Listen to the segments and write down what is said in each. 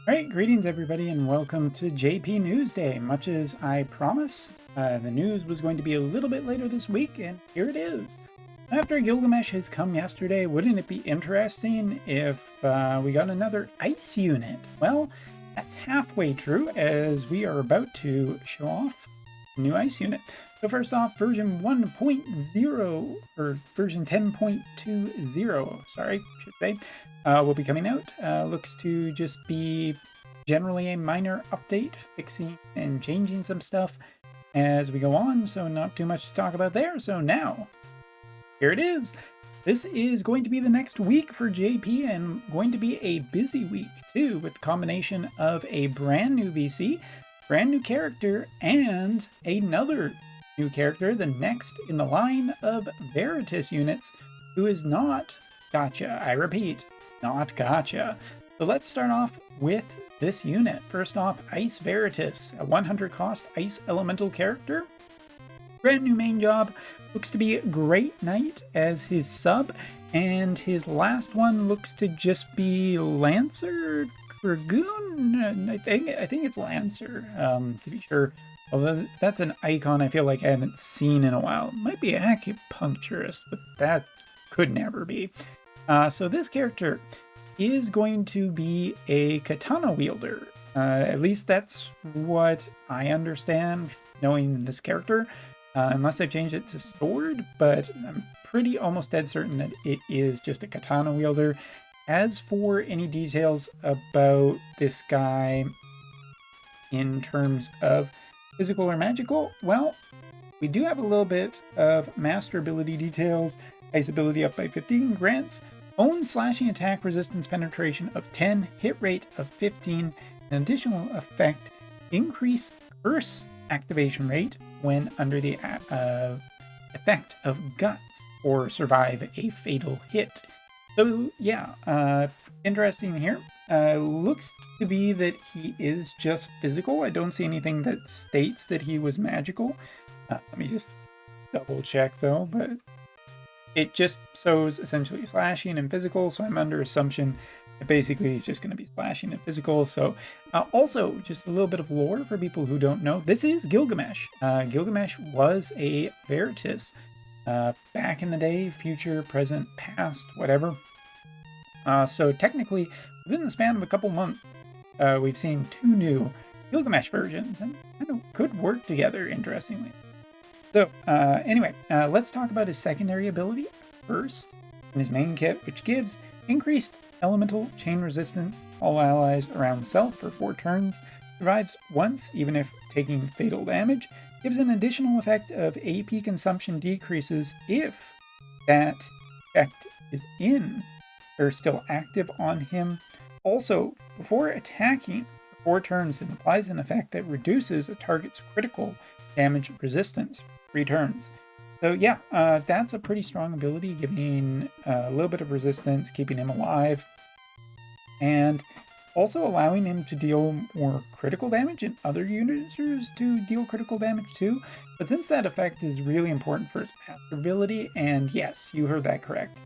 Alright, greetings everybody and welcome to JP News Day. Much as I promised, the news was going to be a little bit later this week, and here it is. After Gilgamesh has come yesterday, wouldn't it be interesting if we got another ice unit? Well, that's halfway true, as we are about to show off a new ice unit. So first off, version 1.0, or version 10.20, sorry, should say, will be coming out. Looks to just be generally a minor update, fixing and changing some stuff as we go on, so not too much to talk about there. So now, here it is. This is going to be the next week for JP, and going to be a busy week too, with the combination of a brand new VC, brand new character, and another new character, the next in the line of Verius units, who is not Gacha. I repeat, not Gacha. So let's start off with this unit. First off, Ice Verius, a 100 cost Ice Elemental character. Brand new main job, looks to be Great Knight as his sub, and his last one looks to just be Lancer Dragoon. I think it's Lancer, to be sure. Although that's an icon I feel like I haven't seen in a while. It might be Acupuncturist, but that could never be. So this character is going to be a katana wielder. At least that's what I understand, knowing this character. Unless they've changed it to sword, but I'm pretty almost dead certain that it is just a katana wielder. As for any details about this guy in terms of physical or magical, well, we do have a little bit of master ability details. Ice ability up by 15, grants own slashing attack resistance penetration of 10, hit rate of 15, an additional effect, increase curse activation rate when under the effect of guts or survive a fatal hit. So yeah, interesting here. Looks to be that he is just physical. I don't see anything that states that he was magical. Let me just double check though, but it just shows essentially slashing and physical, so I'm under assumption that basically he's just going to be slashing and physical. So also, just a little bit of lore for people who don't know. This is Gilgamesh. Gilgamesh was a Verius back in the day, future, present, past, whatever. So technically, within the span of a couple months, we've seen two new Gilgamesh versions, and kind of could work together, interestingly. So anyway, let's talk about his secondary ability first in his main kit, which gives increased elemental chain resistance all allies around self for 4 turns, survives once even if taking fatal damage, gives an additional effect of AP consumption decreases if that effect is in or still active on him. Also, before attacking for 4 turns, it applies an effect that reduces a target's critical damage resistance 3 turns. So yeah, that's a pretty strong ability, giving a little bit of resistance, keeping him alive, and also allowing him to deal more critical damage, and other users to deal critical damage too. But since that effect is really important for his passive ability, and yes, you heard that correct,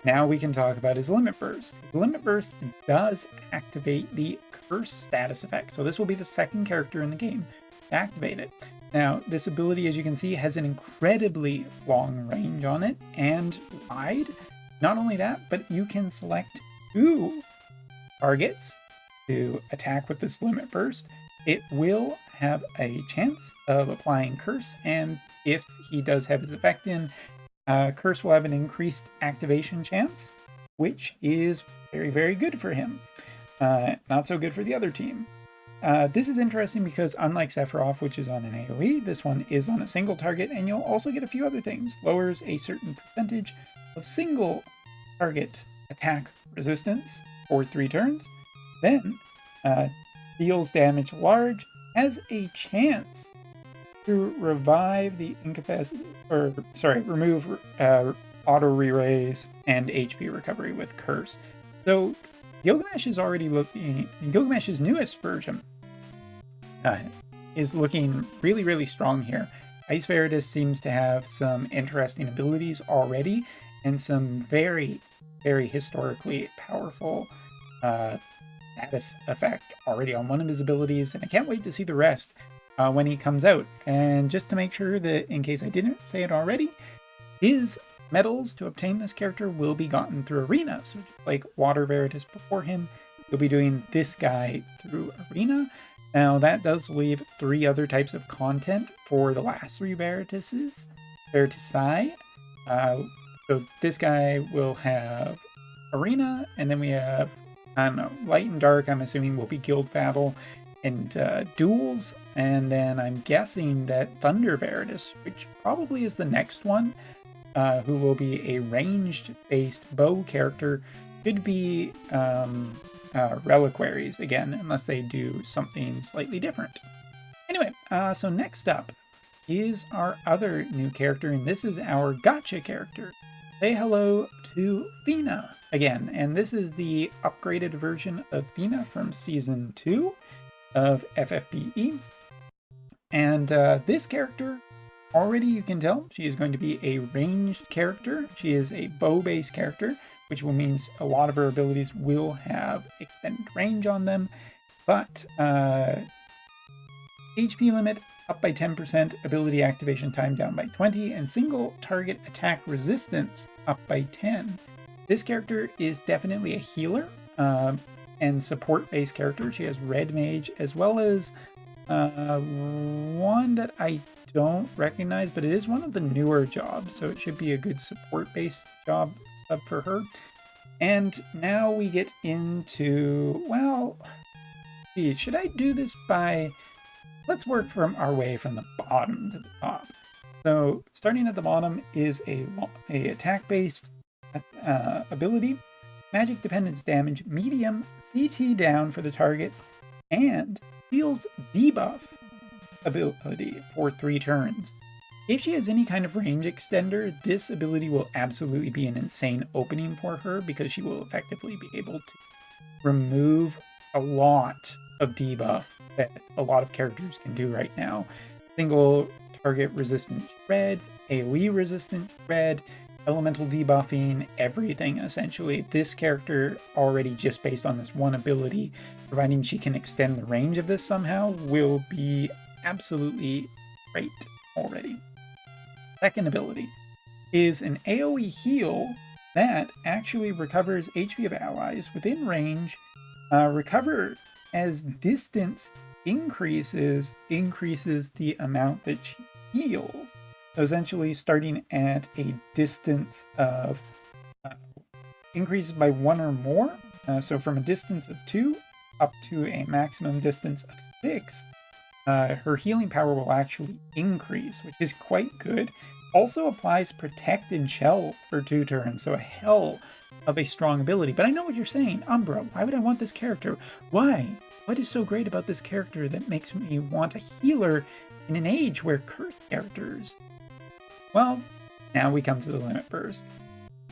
now we can talk about his Limit Burst. His Limit Burst does activate the Curse status effect, so this will be the second character in the game to activate it. Now, this ability, as you can see, has an incredibly long range on it and wide. Not only that, but you can select 2 targets to attack with this Limit Burst. It will have a chance of applying Curse, and if he does have his effect in, Curse will have an increased activation chance, which is very, very good for him. Not so good for the other team. This is interesting because unlike Sephiroth, which is on an AoE, this one is on a single target, and you'll also get a few other things. Lowers a certain percentage of single target attack resistance for 3 turns, then deals damage large, has a chance to revive the remove auto re-raise and HP recovery with Curse. So Gilgamesh is already looking, Gilgamesh's newest version is looking really, really strong here. Ice Verius seems to have some interesting abilities already, and some very, very historically powerful status effect already on one of his abilities, and I can't wait to see the rest when he comes out. And just to make sure that, in case I didn't say it already, his medals to obtain this character will be gotten through Arena. So just like Water Veritas before him, you'll be doing this guy through Arena. Now that does leave 3 other types of content for the last 3 Verituses. So this guy will have Arena, and then we have, I don't know, Light and Dark, I'm assuming will be Guild Battle and Duels, and then I'm guessing that Thunder Veritas, which probably is the next one, who will be a ranged-based bow character, could be Reliquaries again, unless they do something slightly different. Anyway, so next up is our other new character, and this is our Gacha character. Say hello to Fina again, and this is the upgraded version of Fina from Season 2 of FFBE. And this character, already you can tell, she is going to be a ranged character. She is a bow-based character, which will means a lot of her abilities will have extended range on them, but HP limit up by 10%, ability activation time down by 20, and single target attack resistance up by 10. This character is definitely a healer and support-based character. She has Red Mage, as well as one that I don't recognize, but it is one of the newer jobs, so it should be a good support-based job sub for her. And now we get into, well, should I do this by... Let's work from our way from the bottom to the top. So starting at the bottom is a attack-based ability, magic dependence damage, medium, CT down for the targets, and deals debuff ability for 3 turns. If she has any kind of range extender, this ability will absolutely be an insane opening for her, because she will effectively be able to remove a lot of debuff that a lot of characters can do right now. Single target resistant red, AoE resistant red, elemental debuffing, everything essentially. This character already, just based on this one ability, providing she can extend the range of this somehow, will be absolutely great already. Second ability is an AoE heal that actually recovers HP of allies within range. Recover as distance increases the amount that she heals. So essentially starting at a distance of increases by 1 or more. So from a distance of 2 up to a maximum distance of 6, her healing power will actually increase, which is quite good. Also applies Protect and Shell for 2 turns, so a hell of a strong ability. But I know what you're saying, Umbra, why would I want this character? Why? What is so great about this character that makes me want a healer in an age where cursed characters? Well, now we come to the limit burst.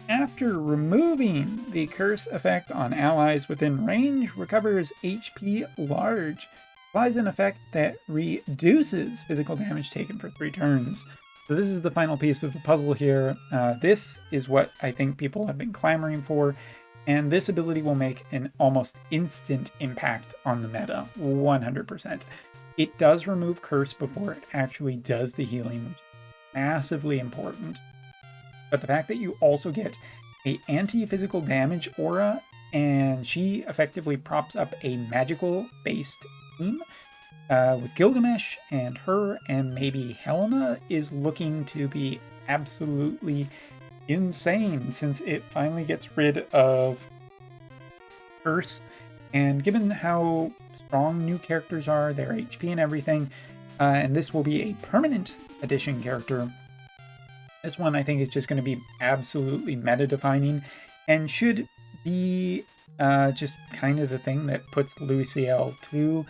After removing the curse effect on allies within range, recovers HP large. Applies an effect that reduces physical damage taken for 3 turns. So this is the final piece of the puzzle here. This is what I think people have been clamoring for, and this ability will make an almost instant impact on the meta, 100%. It does remove curse before it actually does the healing, which is massively important. But the fact that you also get a anti-physical damage aura, and she effectively props up a magical-based team, with Gilgamesh and her and maybe Helena, is looking to be absolutely insane, since it finally gets rid of curse. And given how strong new characters are, their HP and everything, and this will be a permanent edition character, this one I think is just going to be absolutely meta-defining and should be just kind of the thing that puts Luciel 2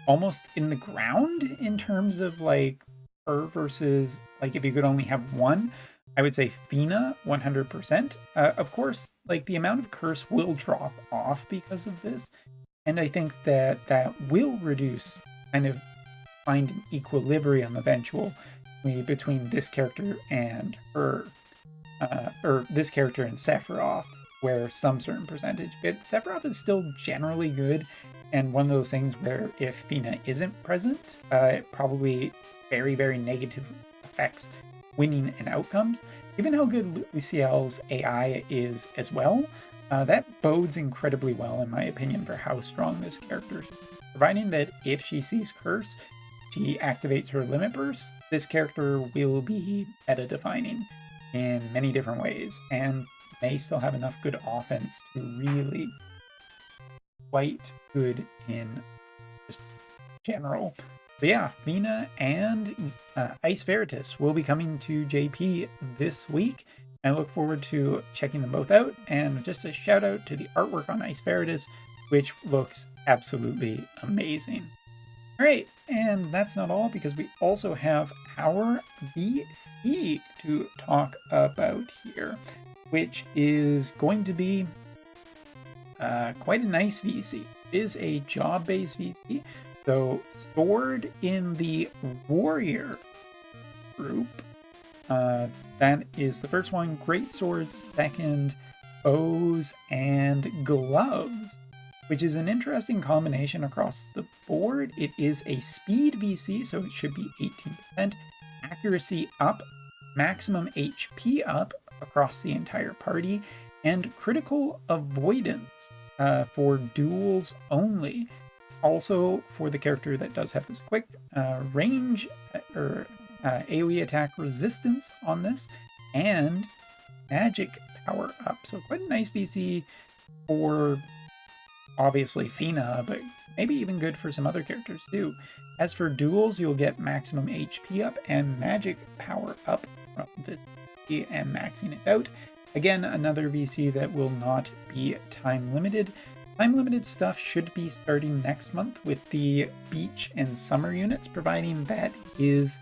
almost in the ground in terms of like her versus, like, if you could only have one, I would say Fina 100%. Of course, like, the amount of curse will drop off because of this, and I think that that will reduce, kind of find an equilibrium eventually between this character and her, or this character and Sephiroth, where some certain percentage, but Sephiroth is still generally good, and one of those things where if Fina isn't present, it probably very, very negative affects winning and outcomes. Given how good Luciel's AI is as well, that bodes incredibly well, in my opinion, for how strong this character is. Providing that if she sees Curse, she activates her Limit Burst, this character will be meta-defining in many different ways, and may still have enough good offense to really quite good in just general. But yeah, Fina and Ice Veritas will be coming to JP this week. I look forward to checking them both out, and just a shout out to the artwork on Ice Veritas, which looks absolutely amazing. All right, and that's not all, because we also have our VC to talk about here, which is going to be quite a nice VC. It is a job-based VC, so stored in the Warrior group. That is the first one, Great Swords, second, Bows and Gloves, which is an interesting combination across the board. It is a speed VC, so it should be 18%, accuracy up, maximum HP up across the entire party, and critical avoidance for duels only. Also, for the character that does have this quick range or AoE attack resistance on this, and magic power up. So quite a nice VC for obviously Fina, but maybe even good for some other characters too. As for duels, you'll get maximum HP up and magic power up from this VC and maxing it out. Again, another VC that will not be time limited. Time limited stuff should be starting next month with the beach and summer units, providing that is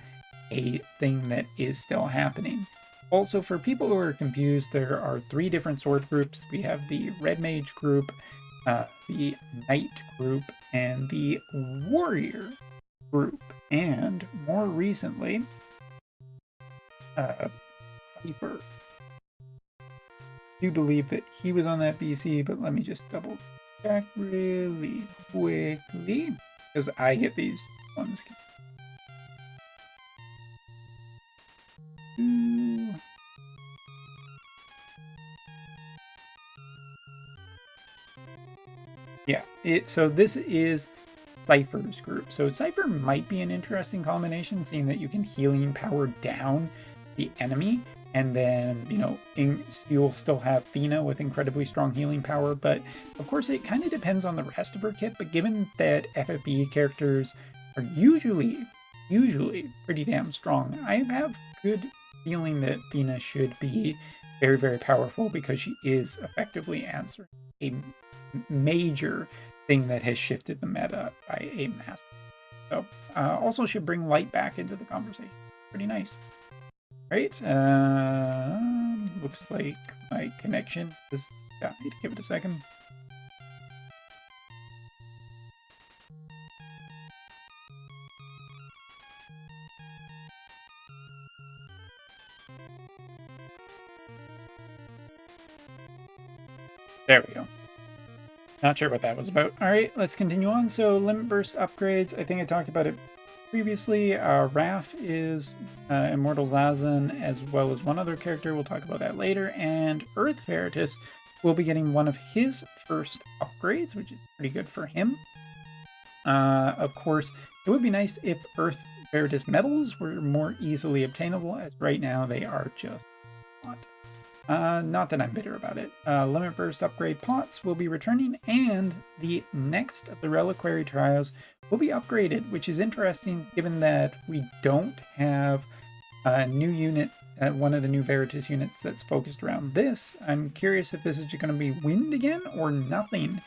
a thing that is still happening. Also, for people who are confused, there are 3 different sword groups. We have the Red Mage group, the Knight group, and the Warrior group. And more recently, Viper. I do believe that he was on that VC, but let me just double check really quickly, because I get these ones. Yeah, so this is Cypher's group. So Cypher might be an interesting combination, seeing that you can healing power down the enemy, and then, you know, you'll still have Fina with incredibly strong healing power, but of course it kind of depends on the rest of her kit. But given that FFB characters are usually pretty damn strong, I have good feeling that Fina should be very, very powerful, because she is effectively answering a major thing that has shifted the meta by a massive. So also should bring light back into the conversation. Pretty nice. Right, looks like my connection is died. Give it a second. There we go. Not sure what that was about. All right, let's continue on. So limit burst upgrades. I think I talked about it previously. Raph is Immortal Zazan, as well as one other character. We'll talk about that later. And Earth Veritas will be getting one of his first upgrades, which is pretty good for him. Of course, it would be nice if Earth Veritas medals were more easily obtainable, as right now they are just not. Not that I'm bitter about it. Limit Burst upgrade pots will be returning, and the next of the Reliquary Trials will be upgraded, which is interesting given that we don't have a new unit, one of the new Veritas units that's focused around this. I'm curious if this is going to be wind again or nothing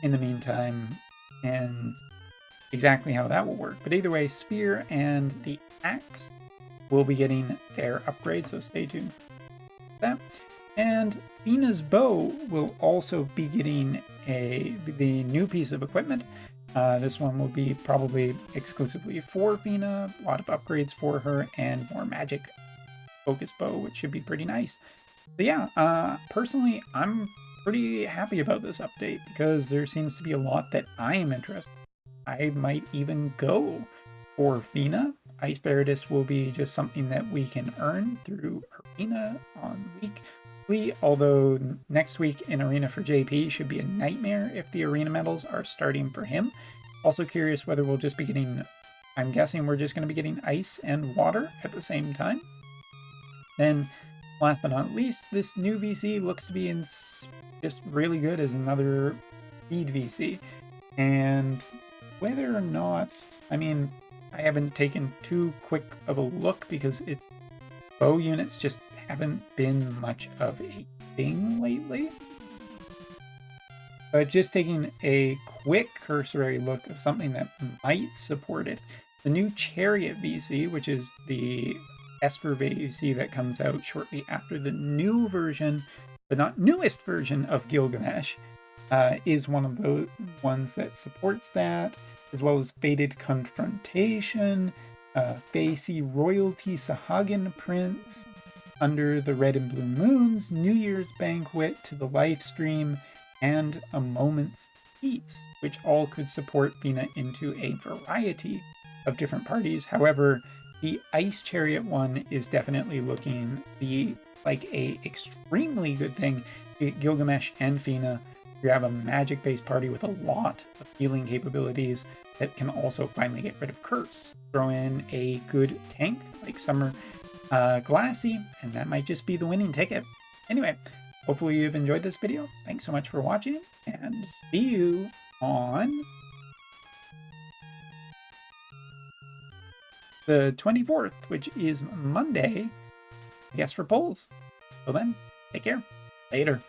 in the meantime, and exactly how that will work. But either way, Spear and the Axe will be getting their upgrade, so stay tuned for that. And Fina's bow will also be getting the new piece of equipment. This one will be probably exclusively for Fina, a lot of upgrades for her, and more magic focus bow, which should be pretty nice. But yeah, personally, I'm pretty happy about this update because there seems to be a lot that I am interested in. I might even go for Fina. Ice Verius will be just something that we can earn through Arena on weekly, although next week in Arena for JP should be a nightmare if the Arena medals are starting for him. Also curious whether we'll just be getting, I'm guessing we're just going to be getting Ice and Water at the same time. Then, last but not least, this new VC looks to be just really good as another speed VC. And whether or not, I mean, I haven't taken too quick of a look because its bow units just haven't been much of a thing lately. But just taking a quick cursory look of something that might support it, the new Chariot VC, which is the Esper VC that comes out shortly after the new version, but not newest version of Gilgamesh, is one of the ones that supports that, as well as Fated Confrontation, Facey Royalty Sahagin Prince, Under the Red and Blue Moons, New Year's Banquet, To the Life Stream, and A Moment's Peace, which all could support Fina into a variety of different parties. However, the Ice Chariot one is definitely looking like a extremely good thing. Gilgamesh and Fina, you have a magic-based party with a lot of healing capabilities that can also finally get rid of Curse. Throw in a good tank like Summer Glassy, and that might just be the winning ticket. Anyway, hopefully you've enjoyed this video. Thanks so much for watching, and see you on the 24th, which is Monday, I guess, for polls. Till then, take care. Later.